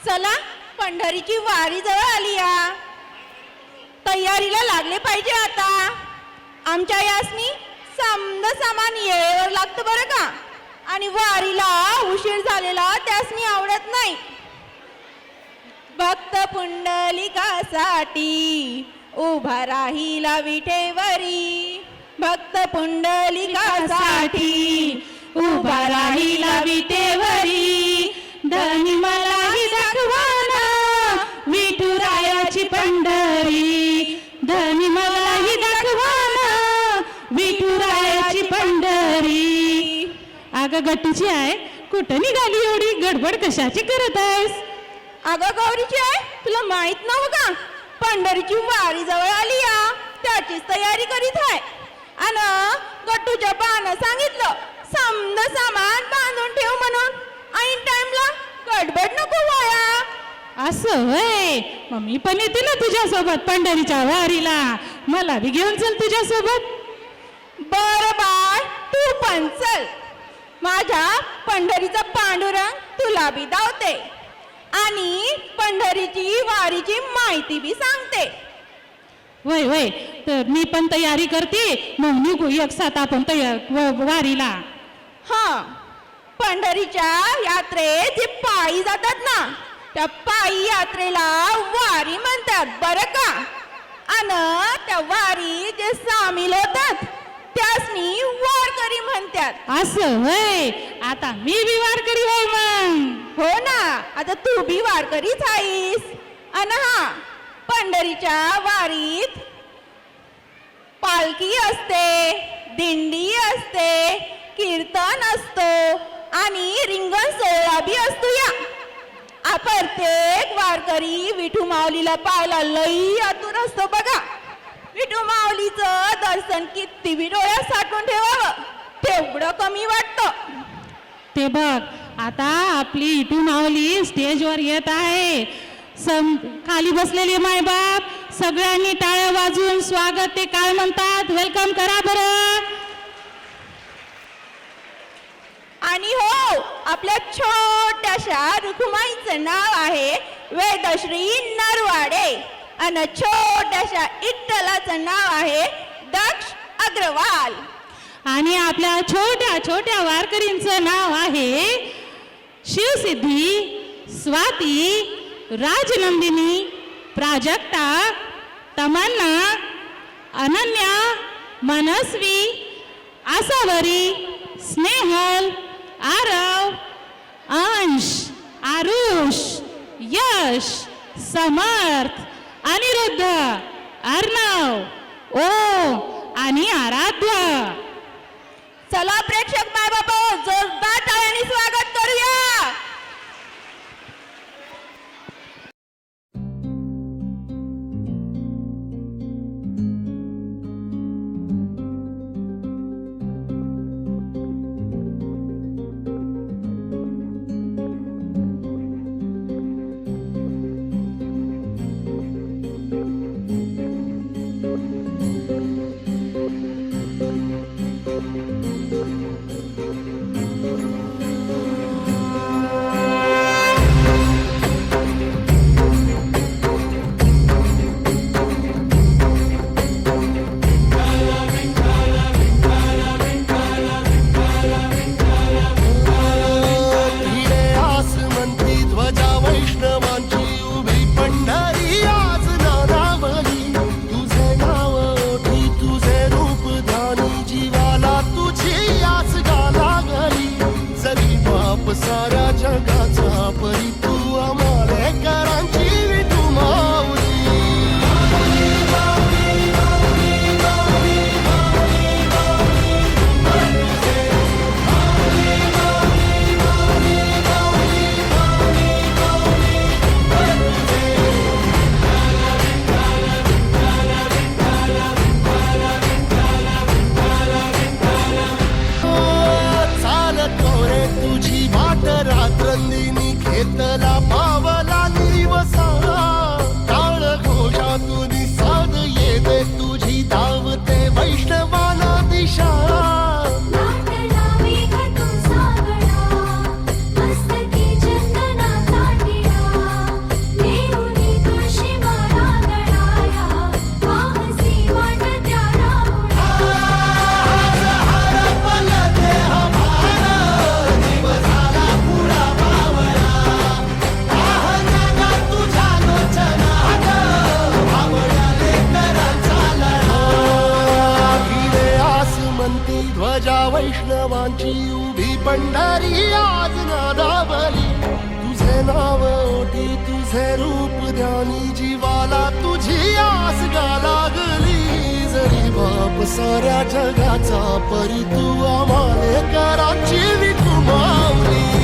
चला पंढरीची वारी जवळ आली या, तयारीला लागले पाहिजे आता. आमच्या यासनी समद सामान येळेवर लागतं बरं का, आणि वारीला उशीर झालेला त्यासनी आवडत नाही. भक्त पुंडलिकासाठी उभा राहिला विठेवरी, भक्त पुंडलिकासाठी उभा राहिला विटेवरी. धनी मलाही दाखवाना विठुरायाची पंढरी, धनी मलाही दाखवाना विठुरायाची पंढरी. अगं गट्टूची आहे, कुठं निघाली एवढी गडबड कशाची करत आहेस? अगं गौरीची आहे, तुला माहित नव्हतं का पंढरीची वारी जवळ आली या, त्याचीच तयारी करीत आहे. अन गट्टूच्या बानं सांगितलं समद सामान बांधून ठेव म्हणून, ऐन टाइमला गडबड नको व्हाया. असं होय, मम्मी पण येते ना तुझ्यासोबत पंढरीच्या वारीला, मला बी घेऊन चल तुझ्यासोबत. बर बाळ, तू पण चल. माझ्या पंढरीचा पांडुरंग तुला बी धावते आणि पंढरीची वारीची माहिती बी सांगते. वय वय, तर मी पण तयारी करते, मग निघू एक साथ आपण वारीला. हा, पंढरीच्या यात्रेत जे पायी जातात ना, त्या पायी यात्रेला वारी म्हणतात बरं का. अन त्या वारी जे सामील होतात त्यासनी वारकरी म्हणतात. असं होय, आता मी बी वारकरी होय मग. हो ना, आता तू बी वारकरीच आहेस. अन हा, पंढरीच्या वारीत पालखी असते, दिंडी असते, कीर्तन असतो आणि रिंगण सोहळा बी असतो या. प्रत्येक वारकरी विठू माऊलीला पाहायला लई आतुर असतो बघा. विठू माऊलीचं दर्शन किती बी डोळ्यात साठवून ठेवावं तेवढं कमी वाटतं. ते बघ, आता आपली इटू माऊली स्टेजवर येत आहे. खाली बसलेले मायबाप सगळ्यांनी टाळ्या वाजवून स्वागत, ते काय म्हणतात, वेलकम करा बरं. आणि हो, आपल्या छोट्याशा रुखुमाईचं नाव आहे वेदश्री नरवाडे, आणि छोट्याशा इट्टलाचं नाव आहे दक्ष अग्रवाल. आणि आपल्या छोट्या छोट्या वारकरींचं नाव आहे शिवसिद्धी, स्वाती, राजनंदिनी, प्राजक्ता, तमन्ना, अनन्या, मनस्वी, आसावरी, स्नेहल, आरव, अंश, आरुष, यश, समर्थ, अनिरुद्ध, अर्णव, ओम आणि आराध्य. चला प्रेक्षक माय बाबा, जोरदार टाळ्यांनी स्वागत करूया. माऊली तुझे रूप ध्यानी जीवाला तुझी आस गा लागली जरी बाप साऱ्या जगाचा परी तू आम्हाले कराची विकू माऊली